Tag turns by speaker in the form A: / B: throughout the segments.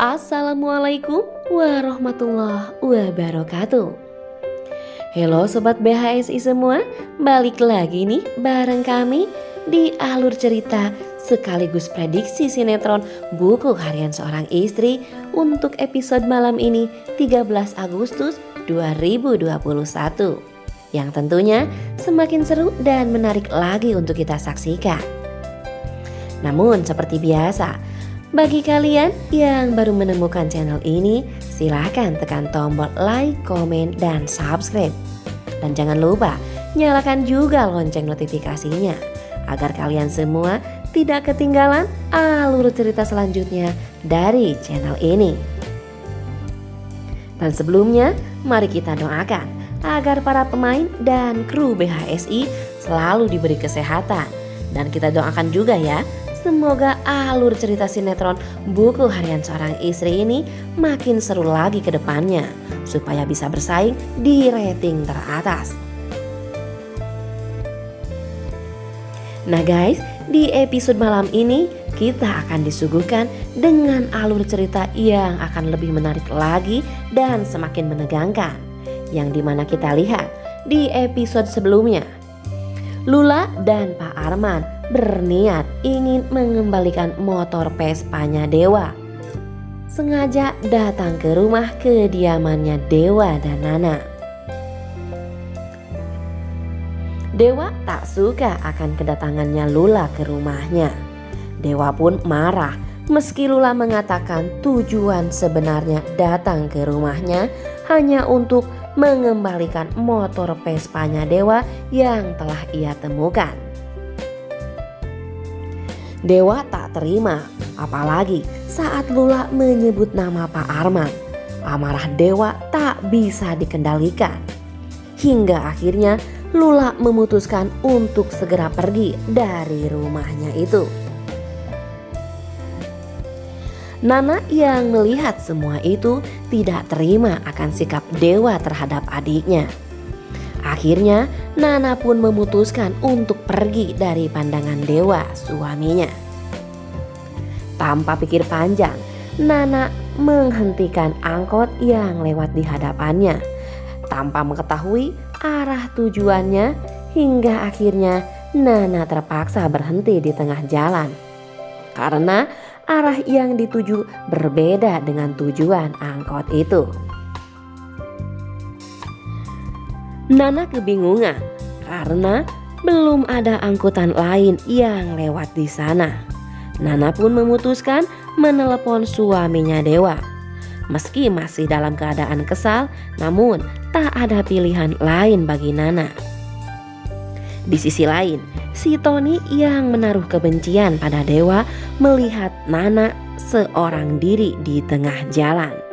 A: Assalamualaikum warahmatullahi wabarakatuh. Halo Sobat BHSI semua, balik lagi nih bareng kami di alur cerita sekaligus prediksi sinetron Buku Harian Seorang Istri untuk episode malam ini 13 Agustus 2021 yang tentunya semakin seru dan menarik lagi untuk kita saksikan. Namun seperti biasa, bagi kalian yang baru menemukan channel ini, silahkan tekan tombol like, komen, dan subscribe. Dan jangan lupa nyalakan juga lonceng notifikasinya agar kalian semua tidak ketinggalan alur cerita selanjutnya dari channel ini. Dan sebelumnya, mari kita doakan agar para pemain dan kru BHSI selalu diberi kesehatan. Dan kita doakan juga ya, semoga alur cerita sinetron Buku Harian Seorang Istri ini makin seru lagi ke depannya, supaya bisa bersaing di rating teratas. Nah guys, di episode malam ini kita akan disuguhkan dengan alur cerita yang akan lebih menarik lagi dan semakin menegangkan, yang dimana kita lihat di episode sebelumnya, Lula dan Pak Arman berniat ingin mengembalikan motor Vespanya Dewa. Sengaja datang ke rumah kediamannya Dewa dan Nana. Dewa tak suka akan kedatangannya Lula ke rumahnya. Dewa pun marah meski Lula mengatakan tujuan sebenarnya datang ke rumahnya hanya untuk mengembalikan motor Vespanya Dewa yang telah ia temukan. Dewa tak terima, apalagi saat Lula menyebut nama Pak Arman. Amarah Dewa tak bisa dikendalikan. Hingga akhirnya Lula memutuskan untuk segera pergi dari rumahnya itu. Nana yang melihat semua itu tidak terima akan sikap Dewa terhadap adiknya. Akhirnya Nana pun memutuskan untuk pergi dari pandangan Dewa, suaminya. Tanpa pikir panjang, Nana menghentikan angkot yang lewat di hadapannya tanpa mengetahui arah tujuannya, hingga akhirnya Nana terpaksa berhenti di tengah jalan karena arah yang dituju berbeda dengan tujuan angkot itu. Nana kebingungan karena belum ada angkutan lain yang lewat di sana. Nana pun memutuskan menelepon suaminya Dewa. Meski masih dalam keadaan kesal, namun tak ada pilihan lain bagi Nana. Di sisi lain, si Tony yang menaruh kebencian pada Dewa melihat Nana seorang diri di tengah jalan.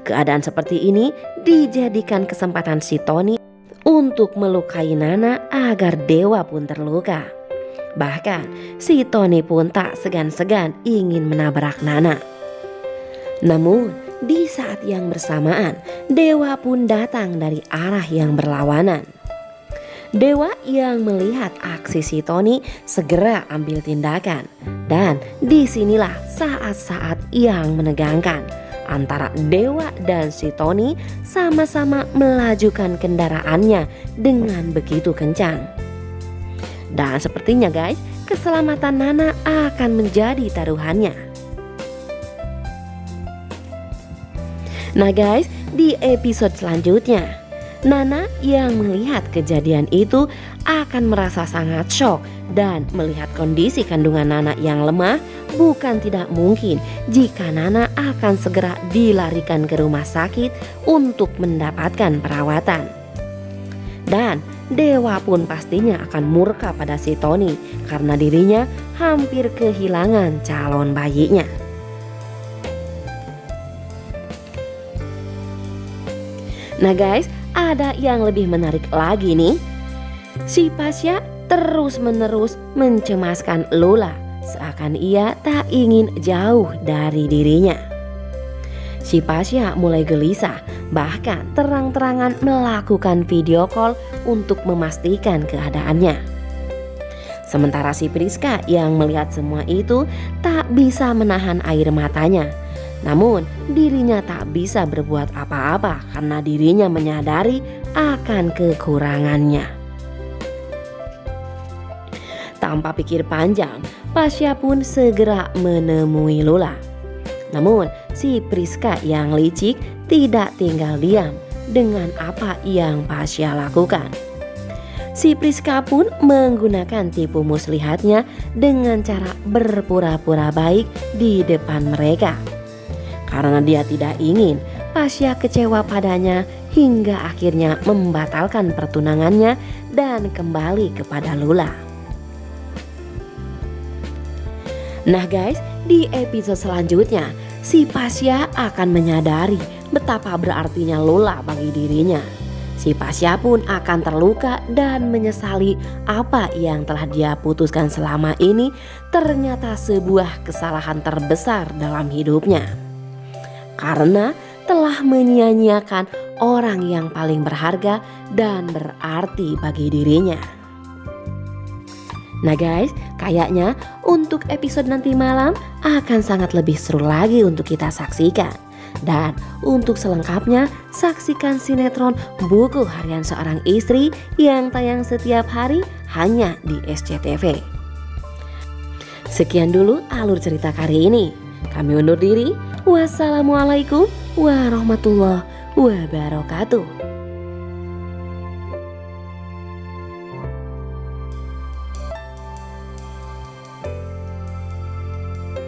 A: Keadaan seperti ini dijadikan kesempatan si Tony untuk melukai Nana agar Dewa pun terluka. Bahkan si Tony pun tak segan-segan ingin menabrak Nana. Namun di saat yang bersamaan, Dewa pun datang dari arah yang berlawanan. Dewa yang melihat aksi si Tony segera ambil tindakan, dan disinilah saat-saat yang menegangkan antara Dewa dan si Tony sama-sama melajukan kendaraannya dengan begitu kencang. Dan sepertinya guys, keselamatan Nana akan menjadi taruhannya. Nah guys, di episode selanjutnya, Nana yang melihat kejadian itu akan merasa sangat shock, dan melihat kondisi kandungan Nana yang lemah, bukan tidak mungkin jika Nana akan segera dilarikan ke rumah sakit untuk mendapatkan perawatan. Dan Dewa pun pastinya akan murka pada si Tony karena dirinya hampir kehilangan calon bayinya. Nah guys, ada yang lebih menarik lagi nih. Si Pasya terus-menerus mencemaskan Lula, seakan ia tak ingin jauh dari dirinya. Si Pasya mulai gelisah, bahkan terang-terangan melakukan video call untuk memastikan keadaannya. Sementara si Priska yang melihat semua itu tak bisa menahan air matanya. Namun dirinya tak bisa berbuat apa-apa karena dirinya menyadari akan kekurangannya. Tanpa pikir panjang, Pasya pun segera menemui Lula. Namun si Priska yang licik tidak tinggal diam dengan apa yang Pasya lakukan. Si Priska pun menggunakan tipu muslihatnya dengan cara berpura-pura baik di depan mereka. Karena dia tidak ingin Pasya kecewa padanya hingga akhirnya membatalkan pertunangannya dan kembali kepada Lula. Nah guys, di episode selanjutnya si Pasya akan menyadari betapa berartinya Lula bagi dirinya. Si Pasya pun akan terluka dan menyesali apa yang telah dia putuskan selama ini ternyata sebuah kesalahan terbesar dalam hidupnya. Karena telah menyia-nyiakan orang yang paling berharga dan berarti bagi dirinya. Nah guys, kayaknya untuk episode nanti malam akan sangat lebih seru lagi untuk kita saksikan. Dan untuk selengkapnya saksikan sinetron Buku Harian Seorang Istri yang tayang setiap hari hanya di SCTV. Sekian dulu alur cerita kali ini. Kami undur diri. Wassalamualaikum warahmatullahi wabarakatuh.